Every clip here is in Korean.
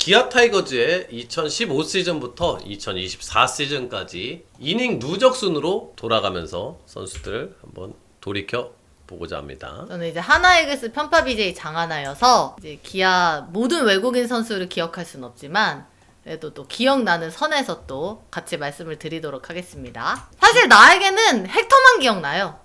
기아 타이거즈의 2015 시즌부터 2024 시즌까지 이닝 누적 순으로 돌아가면서 선수들 한번 돌이켜 보고자 합니다. 저는 이제 하나이글스 편파 BJ 장하나여서 이제 기아 모든 외국인 선수를 기억할 수는 없지만 그래도 또 기억나는 선에서 또 같이 말씀을 드리도록 하겠습니다. 사실 나에게는 헥터만 기억나요.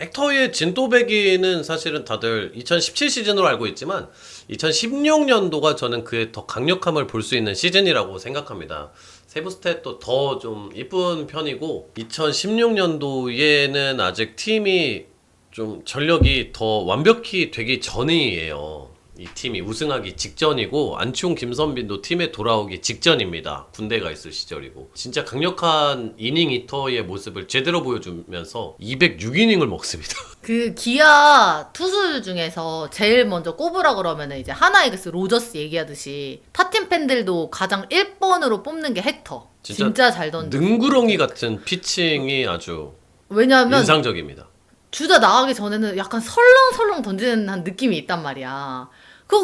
헥터의 진또배기는 사실은 다들 2017 시즌으로 알고 있지만 2016년도가 저는 그의 더 강력함을 볼 수 있는 시즌이라고 생각합니다. 세부 스탯도 더 좀 이쁜 편이고 2016년도에는 아직 팀이 좀 전력이 더 완벽히 되기 전이에요. 이 팀이 우승하기 직전이고 안치홍 김선빈도 팀에 돌아오기 직전입니다. 군대가 있을 시절이고 진짜 강력한 이닝 히터의 모습을 제대로 보여주면서 206이닝을 먹습니다. 그 기아 투수 중에서 제일 먼저 꼽으라 그러면은 이제 하나이글스 로저스 얘기하듯이 타팀 팬들도 가장 1번으로 뽑는 게 헥터. 진짜 잘 던져. 능구렁이 같은 피칭이 아주 왜냐하면 인상적입니다. 주자 나가기 전에는 약간 설렁설렁 던지는 한 느낌이 있단 말이야.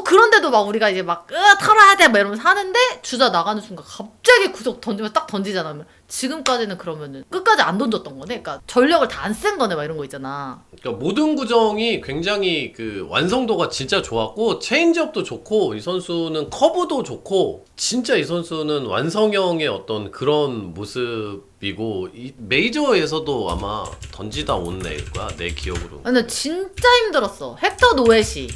그런데도 막 우리가 이제 막 털어야 돼 막 이러면서 하는데 주자 나가는 순간 갑자기 구속 던지면 딱 던지잖아. 그러면 지금까지는 그러면은 끝까지 안 던졌던 거네. 그러니까 전력을 다 안 쓴 거네 막 이런 거 있잖아. 그러니까 모든 구정이 굉장히 그 완성도가 진짜 좋았고 체인지업도 좋고 이 선수는 커브도 좋고 진짜 이 선수는 완성형의 어떤 그런 모습이고 이 메이저에서도 아마 던지다 온 애일 거야 내 기억으로. 근데 진짜 힘들었어. 헥터 노에시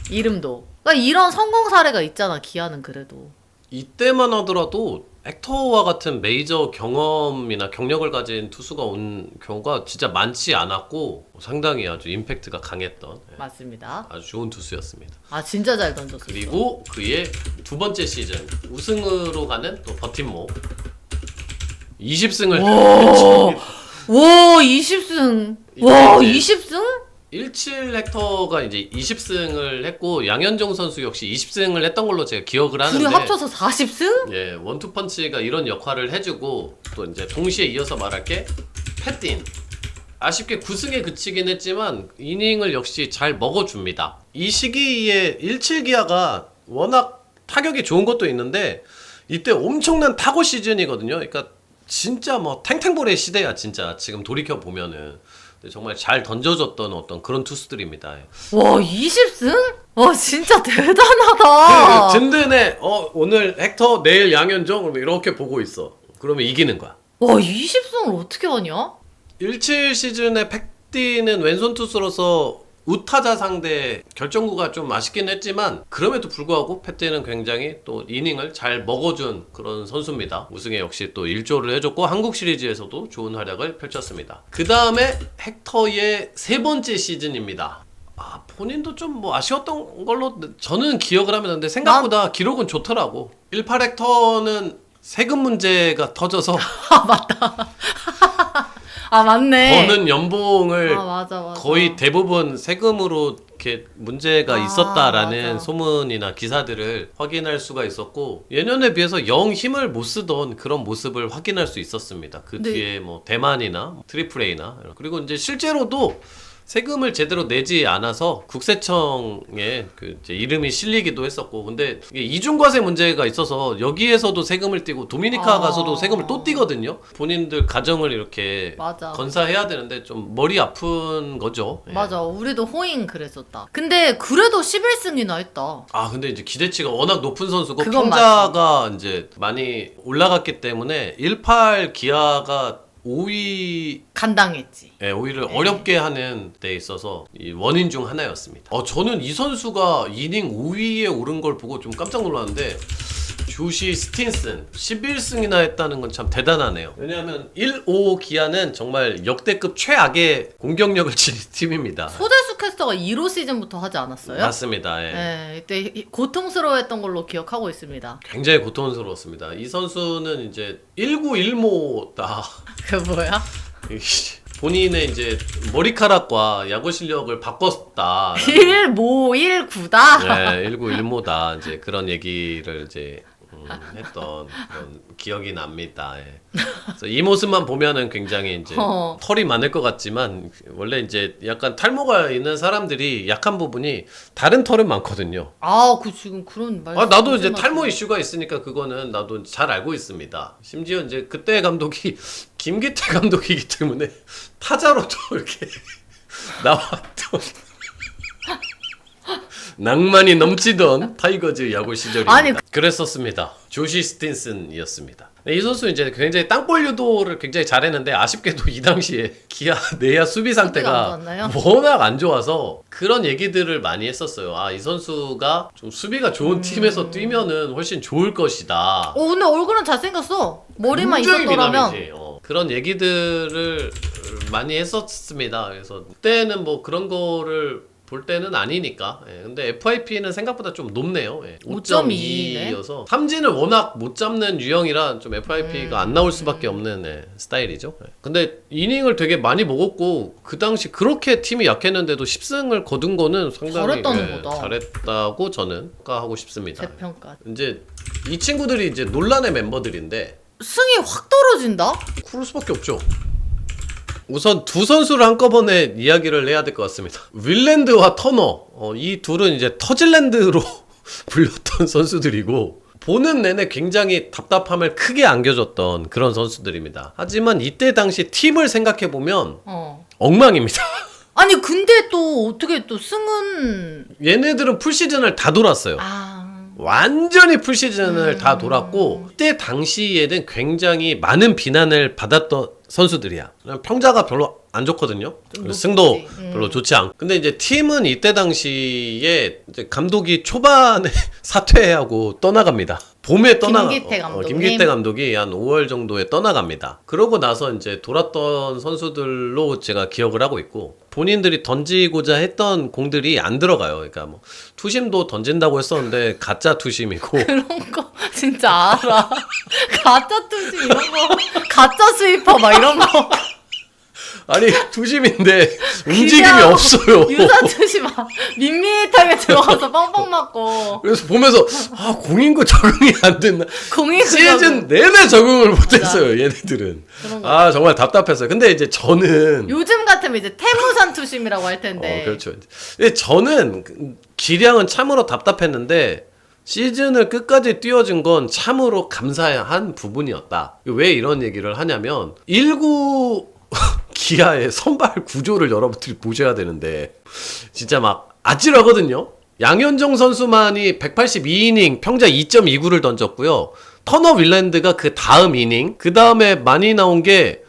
이름도. 그러니까 이런 성공 사례가 있잖아. 기아는 그래도. 이때만 하더라도 헥터와 같은 메이저 경험이나 경력을 가진 투수가 온 경우가 진짜 많지 않았고 상당히 아주 임팩트가 강했던 맞습니다. 아주 좋은 투수였습니다. 아 진짜 잘 던졌어. 그리고 그의 두 번째 시즌 우승으로 가는 또 버팀목 20승을 와 20승. 와 20승? 17 헥터가 이제 20승을 했고 양현종 선수 역시 20승을 했던 걸로 제가 기억을 하는데 둘이 합쳐서 40승? 예, 원투펀치가 이런 역할을 해주고 또 이제 동시에 이어서 말할 게 패틴 아쉽게 9승에 그치긴 했지만 이닝을 역시 잘 먹어줍니다. 이 시기에 17기아가 워낙 타격이 좋은 것도 있는데 이때 엄청난 타고 시즌이거든요. 그러니까 진짜 뭐 탱탱볼의 시대야 진짜 지금 돌이켜 보면은 정말 잘 던져줬던 어떤 그런 투수들입니다. 와 20승? 와 진짜 대단하다. 든든해. 오늘 헥터 내일 양현종 이렇게 보고 있어. 그러면 이기는 거야. 와 20승을 어떻게 하냐? 17 시즌에 팩디는 왼손 투수로서 우타자 상대 결정구가 좀 아쉽긴 했지만 그럼에도 불구하고 패티는 굉장히 또 이닝을 잘 먹어준 그런 선수입니다. 우승에 역시 또 일조를 해줬고 한국 시리즈에서도 좋은 활약을 펼쳤습니다. 그 다음에 헥터의 세 번째 시즌입니다. 본인도 좀 뭐 아쉬웠던 걸로 저는 기억을 하면 생각보다 기록은 좋더라고. 18 헥터는 세금 문제가 터져서 맞다. 아 맞네. 버는 연봉을 맞아. 거의 대부분 세금으로 이렇게 문제가 있었다라는 맞아. 소문이나 기사들을 확인할 수가 있었고 예년에 비해서 영 힘을 못 쓰던 그런 모습을 확인할 수 있었습니다. 그 뒤에 뭐 대만이나 트리플 A나 그리고 이제 실제로도 세금을 제대로 내지 않아서 국세청에 그 이제 이름이 실리기도 했었고 근데 이게 이중과세 문제가 있어서 여기에서도 세금을 떼고 도미니카 가서도 세금을 또 떼거든요. 본인들 가정을 이렇게 맞아. 건사해야 되는데 좀 머리 아픈 거죠. 예. 맞아. 우리도 호잉 그랬었다. 근데 그래도 11승이나 했다. 근데 이제 기대치가 워낙 높은 선수고 그건 평자가 이제 많이 올라갔기 때문에 18 기아가 5위 간당했지. 네, 5위를 어렵게 하는 데 있어서 이 원인 중 하나였습니다. 저는 이 선수가 이닝 5위에 오른 걸 보고 좀 깜짝 놀랐는데 조시 스틴슨 11승이나 했다는 건 참 대단하네요. 왜냐하면 1-5 기아는 정말 역대급 최악의 공격력을 지닌 팀입니다. 소대수 캐스터가 1호 시즌부터 하지 않았어요? 맞습니다. 예. 네, 이때 고통스러워했던 걸로 기억하고 있습니다. 굉장히 고통스러웠습니다. 이 선수는 이제 1915다. 그 뭐야? 본인의 이제 머리카락과 야구 실력을 바꿨다. 1모 1구다. 네, 1915다. 이제 그런 얘기를 이제 했던 그런 기억이 납니다. 예. 그래서 이 모습만 보면은 굉장히 이제 털이 많을 것 같지만 원래 이제 약간 탈모가 있는 사람들이 약한 부분이 다른 털은 많거든요. 그 지금 그런 말. 나도 이제 탈모 이슈가 있으니까 그거는 나도 잘 알고 있습니다. 심지어 이제 그때 감독이 김기태 감독이기 때문에 타자로도 이렇게 나왔던 낭만이 넘치던 타이거즈 야구 시절입니다. 아니, 그랬었습니다. 조시 스틴슨이었습니다. 이 선수 이제 굉장히 땅볼 유도를 굉장히 잘했는데 아쉽게도 이 당시에 기아 내야 수비 상태가 워낙 안 좋아서 그런 얘기들을 많이 했었어요. 이 선수가 좀 수비가 좋은 팀에서 뛰면은 훨씬 좋을 것이다. 근데 얼굴은 잘생겼어. 머리만 있었더라면. 그런 얘기들을 많이 했었습니다. 그래서 그때는 뭐 그런 거를 볼 때는 아니니까. 근데 FIP는 생각보다 좀 높네요. 5.2여서 삼진을 워낙 못 잡는 유형이라 좀 FIP가 안 나올 수밖에 없는 스타일이죠. 근데 이닝을 되게 많이 먹었고 그 당시 그렇게 팀이 약했는데도 10승을 거둔 거는 상당히 잘했다고 저는 평가하고 싶습니다. 재평가. 이제 이 친구들이 이제 논란의 멤버들인데 승이 확 떨어진다? 그럴 수밖에 없죠. 우선 두 선수를 한꺼번에 이야기를 해야 될 것 같습니다. 윌랜드와 터너, 이 둘은 이제 터질랜드로 불렸던 선수들이고 보는 내내 굉장히 답답함을 크게 안겨줬던 그런 선수들입니다. 하지만 이때 당시 팀을 생각해보면 엉망입니다. 아니 근데 또 어떻게 또 승은 얘네들은 풀시즌을 다 돌았어요. 완전히 풀시즌을 다 돌았고 그때 당시에는 굉장히 많은 비난을 받았던 선수들이야. 평자가 별로 안 좋거든요. 승도 별로 좋지 않고. 근데 이제 팀은 이때 당시에 이제 감독이 초반에 사퇴하고 떠나갑니다. 봄에 김기태 감독이 한 5월 정도에 떠나갑니다. 그러고 나서 이제 돌았던 선수들로 제가 기억을 하고 있고 본인들이 던지고자 했던 공들이 안 들어가요. 그러니까 뭐 투심도 던진다고 했었는데 가짜 투심이고 그런 거 진짜 알아. 가짜 투심 이런 거, 가짜 스위퍼 막 이런 거. 아니 투심인데 움직임이 없어요. 유사 투심 밋밋하게 들어가서 빵빵 맞고. 그래서 보면서 공인구 적응이 안 됐나. 시즌 내내 적응을 못했어요. 얘네들은. 정말 답답했어요. 근데 이제 저는 요즘 같으면 이제 태무산 투심이라고 할 텐데. 그렇죠. 근데 저는 기량은 참으로 답답했는데 시즌을 끝까지 뛰어준 건 참으로 감사한 부분이었다. 왜 이런 얘기를 하냐면 1구 기아의 선발 구조를 여러분들이 보셔야 되는데 진짜 막 아찔하거든요. 양현종 선수만이 182이닝 평자 2.29를 던졌고요. 터너 윌랜드가 그 다음 이닝, 그 다음에 많이 나온 게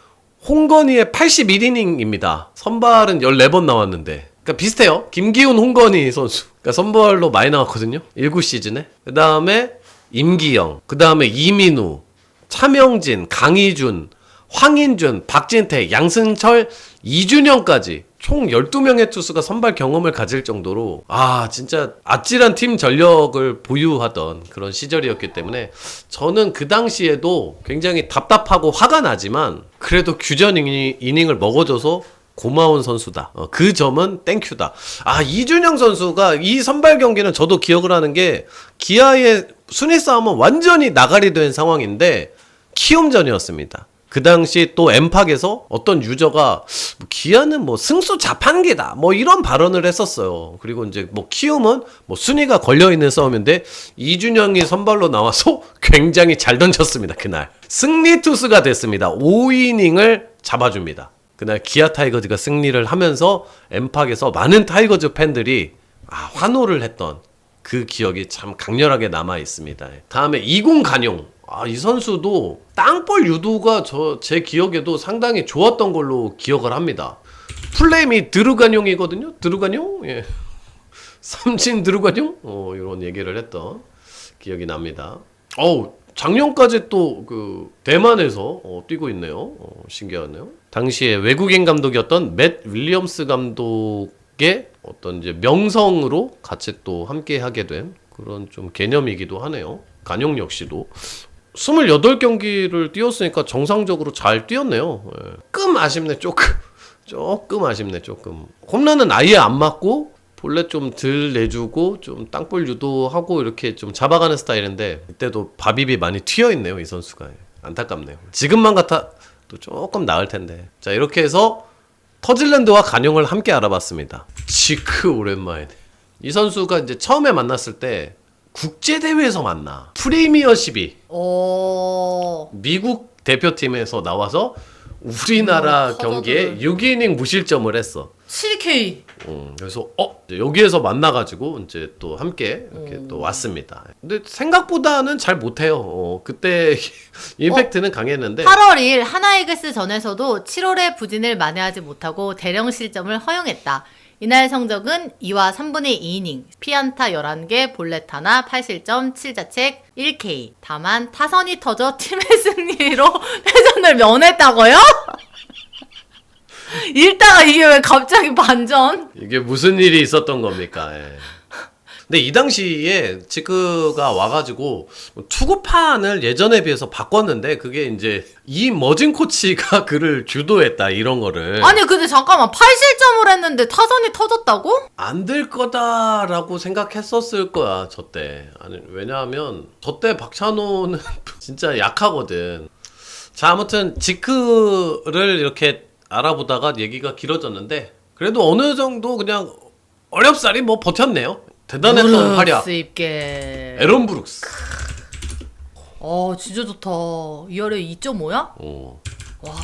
홍건희의 81이닝입니다. 선발은 14번 나왔는데 그러니까 비슷해요. 김기훈, 홍건희 선수 그러니까 선발로 많이 나왔거든요. 1구 시즌에. 그 다음에 임기영, 그 다음에 이민우, 차명진, 강희준, 황인준, 박진태, 양승철, 이준영까지 총 12명의 투수가 선발 경험을 가질 정도로 진짜 아찔한 팀 전력을 보유하던 그런 시절이었기 때문에 저는 그 당시에도 굉장히 답답하고 화가 나지만 그래도 규전 이닝을 먹어줘서 고마운 선수다. 그 점은 땡큐다. 이준영 선수가 이 선발 경기는 저도 기억을 하는 게 기아의 순위 싸움은 완전히 나가리 된 상황인데 키움전이었습니다. 그 당시 또 엠팍에서 어떤 유저가 기아는 뭐 승수 자판기다 뭐 이런 발언을 했었어요. 그리고 이제 뭐 키움은 뭐 순위가 걸려있는 싸움인데 이준영이 선발로 나와서 굉장히 잘 던졌습니다. 그날 승리 투수가 됐습니다. 5이닝을 잡아줍니다. 그날 기아 타이거즈가 승리를 하면서 엠팍에서 많은 타이거즈 팬들이 환호를 했던 그 기억이 참 강렬하게 남아 있습니다. 다음에 이공 간용. 이 선수도 땅볼 유도가 제 기억에도 상당히 좋았던 걸로 기억을 합니다. 플레임이 드루간용이거든요. 드루간용? 예. 삼진 드루간용? 이런 얘기를 했던 기억이 납니다. 작년까지 또 그 대만에서 뛰고 있네요. 신기하네요. 당시에 외국인 감독이었던 맷 윌리엄스 감독의 어떤 이제 명성으로 같이 또 함께 하게 된 그런 좀 개념이기도 하네요. 간용 역시도 28경기를 뛰었으니까 정상적으로 잘 뛰었네요. 조금 아쉽네. 조금 아쉽네. 홈런은 아예 안 맞고 볼넷 좀 덜 내주고 좀 땅볼 유도하고 이렇게 좀 잡아가는 스타일인데 이때도 바비비 많이 튀어있네요 이 선수가. 안타깝네요. 지금만 같아 또 조금 나을 텐데. 자 이렇게 해서 터질랜드와 간용을 함께 알아봤습니다. 지크 오랜만이네. 이 선수가 이제 처음에 만났을 때 국제대회에서 만나. 프리미어십이 미국 대표팀에서 나와서 우리나라 경기에 6이닝 무실점을 했어. 7K. 그래서 여기에서 만나가지고 이제 또 함께 이렇게 또 왔습니다. 근데 생각보다는 잘 못해요. 그때 임팩트는 강했는데 8월 2일 하나이글스 전에서도 7월에 부진을 만회하지 못하고 대령 실점을 허용했다. 이날 성적은 2와 3분의 2이닝, 피안타 11개, 볼넷 하나, 8실점, 7자책, 1K. 다만 타선이 터져 팀의 승리로 패전을 면했다고요? 읽다가 이게 왜 갑자기 반전? 이게 무슨 일이 있었던 겁니까? 예. 근데 이 당시에 지크가 와가지고 투구판을 예전에 비해서 바꿨는데 그게 이제 이 머진 코치가 그를 주도했다 이런 거를. 아니 근데 잠깐만 8실점을 했는데 타선이 터졌다고? 안 될 거다라고 생각했었을 거야 저때. 아니 왜냐하면 저때 박찬호는 진짜 약하거든. 자 아무튼 지크를 이렇게 알아보다가 얘기가 길어졌는데 그래도 어느 정도 그냥 어렵사리 뭐 버텼네요. 대단했던 활약. 입게. 에런 브룩스. 진짜 좋다. 2할에 2.5야? 와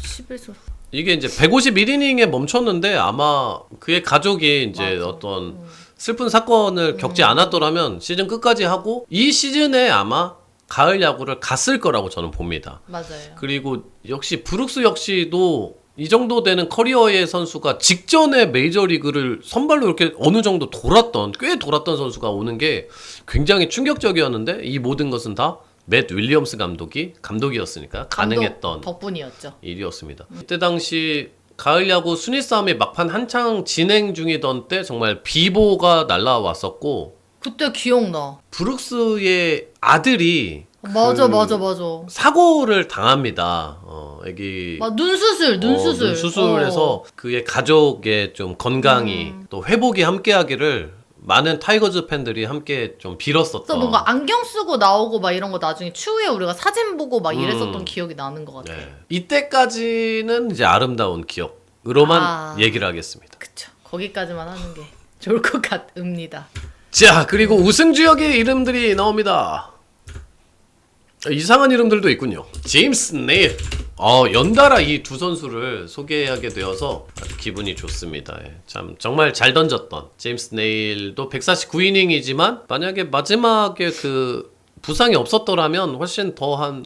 11수. 이게 이제 151이닝에 멈췄는데 아마 그의 가족이 이제 맞아. 어떤 슬픈 사건을 겪지 않았더라면 시즌 끝까지 하고 이 시즌에 아마 가을 야구를 갔을 거라고 저는 봅니다. 맞아요. 그리고 역시 브룩스 역시도 이 정도 되는 커리어의 선수가 직전에 메이저리그를 선발로 이렇게 어느 정도 꽤 돌았던 선수가 오는 게 굉장히 충격적이었는데 이 모든 것은 다 맷 윌리엄스 감독이었으니까 가능했던 덕분이었죠. 일이었습니다. 이때 당시 가을 야구 순위 싸움이 막판 한창 진행 중이던 때 정말 비보가 날라왔었고 그때 기억나. 브룩스의 아들이 맞아. 사고를 당합니다. 애기 눈수술. 수술해서 그의 가족의 좀 건강이 또 회복이 함께하기를 많은 타이거즈 팬들이 함께 좀 빌었었던. 그래서 뭔가 안경 쓰고 나오고 막 이런 거 나중에 추후에 우리가 사진 보고 막 이랬었던 기억이 나는 것 같아. 네. 이때까지는 이제 아름다운 기억으로만 얘기를 하겠습니다. 그쵸. 거기까지만 하는 게 좋을 것 같습니다. 자 그리고 우승주역의 이름들이 나옵니다. 이상한 이름들도 있군요. 제임스 네일. 연달아 이 두 선수를 소개하게 되어서 아주 기분이 좋습니다. 참 정말 잘 던졌던 제임스 네일도 149이닝이지만 만약에 마지막에 그 부상이 없었더라면 훨씬 더 한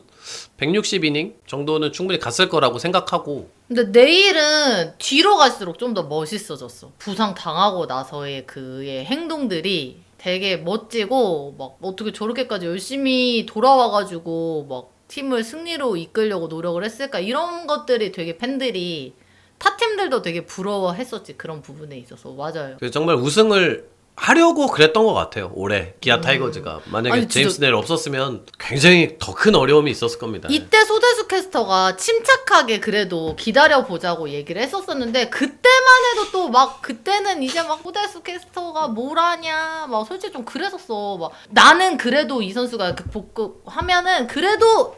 160이닝 정도는 충분히 갔을 거라고 생각하고. 근데 내일은 뒤로 갈수록 좀 더 멋있어졌어. 부상 당하고 나서의 그의 행동들이 되게 멋지고 막 어떻게 저렇게까지 열심히 돌아와가지고 막 팀을 승리로 이끌려고 노력을 했을까 이런 것들이 되게 팬들이 타 팀들도 되게 부러워했었지. 그런 부분에 있어서. 맞아요. 그래서 정말 우승을 하려고 그랬던 것 같아요. 올해 기아 타이거즈가 만약에 아니, 제임스 네일 없었으면 굉장히 더 큰 어려움이 있었을 겁니다. 이때 소대수 캐스터가 침착하게 그래도 기다려보자고 얘기를 했었었는데 그때만 해도 또 막 그때는 이제 막 소대수 캐스터가 뭘 하냐 막 솔직히 좀 그랬었어. 막 나는 그래도 이 선수가 이렇게 복급하면은 그래도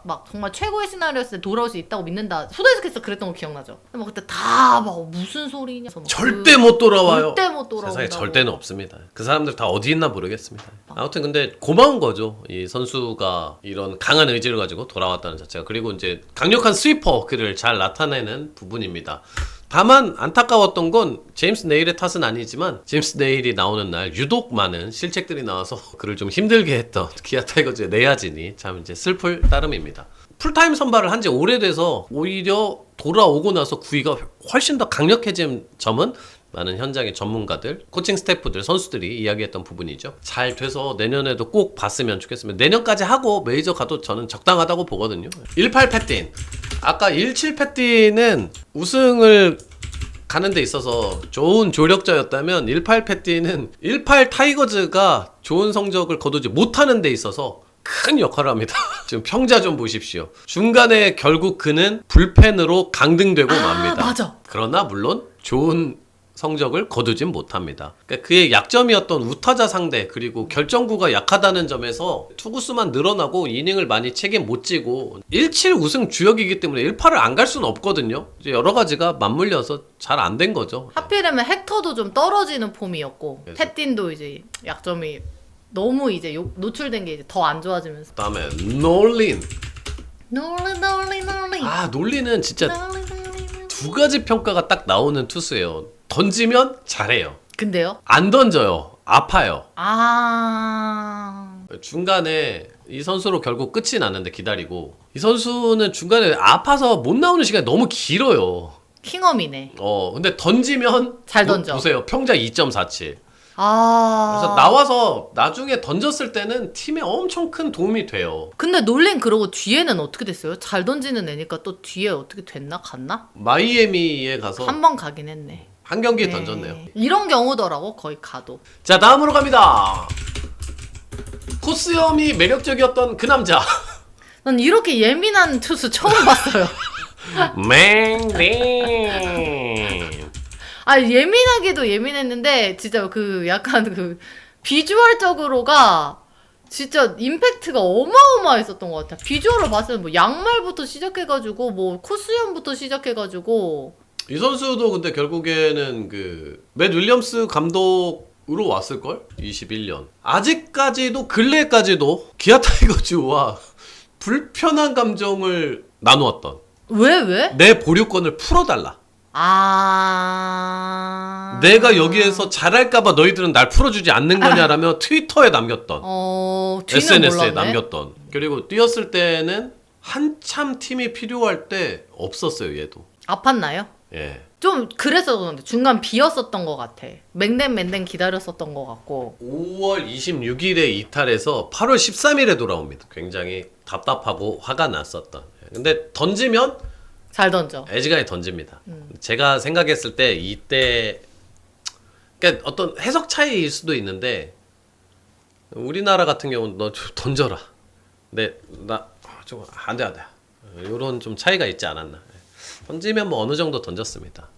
막 정말 최고의 시나리오였을 때 돌아올 수 있다고 믿는다. 소대수 캐스터 그랬던 거 기억나죠? 근데 막 그때 다 막 무슨 소리냐. 절대 못 돌아와요. 절대 못 돌아온다고. 세상에 절대는 없습니다. 그 사람들 다 어디 있나 모르겠습니다. 아무튼 근데 고마운 거죠. 이 선수가 이런 강한 의지를 가지고 돌아왔다는 자체가. 그리고 이제 강력한 스위퍼 그를 잘 나타내는 부분입니다. 다만 안타까웠던 건 제임스 네일의 탓은 아니지만 제임스 네일이 나오는 날 유독 많은 실책들이 나와서 그를 좀 힘들게 했던 기아 타이거즈의 내야진이 참 이제 슬플 따름입니다. 풀타임 선발을 한 지 오래돼서 오히려 돌아오고 나서 구위가 훨씬 더 강력해진 점은 많은 현장의 전문가들, 코칭 스태프들, 선수들이 이야기했던 부분이죠. 잘 돼서 내년에도 꼭 봤으면 좋겠습니다. 내년까지 하고 메이저 가도 저는 적당하다고 보거든요. 18 패틴. 아까 17 패틴은 우승을 가는 데 있어서 좋은 조력자였다면 18 패틴은 18 타이거즈가 좋은 성적을 거두지 못하는 데 있어서 큰 역할을 합니다. 지금 평자 좀 보십시오. 중간에 결국 그는 불펜으로 강등되고 맙니다. 맞아. 그러나 물론 좋은 성적을 거두진 못합니다. 그러니까 그의 약점이었던 우타자 상대 그리고 결정구가 약하다는 점에서 투구수만 늘어나고 이닝을 많이 책임 못 지고 1-7 우승 주역이기 때문에 1-8을 안 갈 수는 없거든요. 이제 여러 가지가 맞물려서 잘 안 된 거죠. 하필이면 헥터도 좀 떨어지는 폼이었고 그래서. 패틴도 이제 약점이 너무 이제 노출된 게 이제 더 안 좋아지면서 그다음에 놀린. 놀리 놀리는 진짜 두 가지 평가가 딱 나오는 투수예요. 던지면 잘해요. 근데요? 안 던져요. 아파요. 중간에 이 선수로 결국 끝이 났는데 기다리고 이 선수는 중간에 아파서 못 나오는 시간이 너무 길어요. 킹엄이네. 근데 던지면 잘 던져. 보세요. 평자 2.47. 그래서 나와서 나중에 던졌을 때는 팀에 엄청 큰 도움이 돼요. 근데 놀린 그러고 뒤에는 어떻게 됐어요? 잘 던지는 애니까 또 뒤에 어떻게 됐나? 갔나? 마이애미에 가서 한 번 가긴 했네. 한 경기 네. 던졌네요. 이런 경우더라고 거의 가도. 자, 다음으로 갑니다. 코스염이 매력적이었던 그 남자. 난 이렇게 예민한 투수 처음 봤어요. 맹맹. 예민하기도 예민했는데 진짜 그 약간 그 비주얼적으로가 진짜 임팩트가 어마어마했었던 것 같아. 비주얼을 봤을 때 뭐 양말부터 시작해가지고 뭐 코스염부터 시작해가지고 이 선수도 근데 결국에는 그 맷 윌리엄스 감독으로 왔을걸? 21년. 아직까지도 근래까지도 기아 타이거즈와 불편한 감정을 나누었던. 왜? 내 보류권을 풀어달라. 내가 여기에서 잘할까봐 너희들은 날 풀어주지 않는 거냐라며 트위터에 남겼던. 뒤는 SNS에 몰랐네. 남겼던. 그리고 뛰었을 때는 한참 팀이 필요할 때 없었어요, 얘도. 아팠나요? 예. 좀 그래서 그런데 중간 비었었던 것 같아. 맹댕 기다렸었던 것 같고. 5월 26일에 이탈해서 8월 13일에 돌아옵니다. 굉장히 답답하고 화가 났었던. 근데 던지면 잘 던져. 애지간히 던집니다. 제가 생각했을 때 이때 그러니까 어떤 해석 차이일 수도 있는데 우리나라 같은 경우는 너 좀 던져라. 근데 나 좀 안 돼. 이런 좀 차이가 있지 않았나. 던지면 뭐 어느 정도 던졌습니다.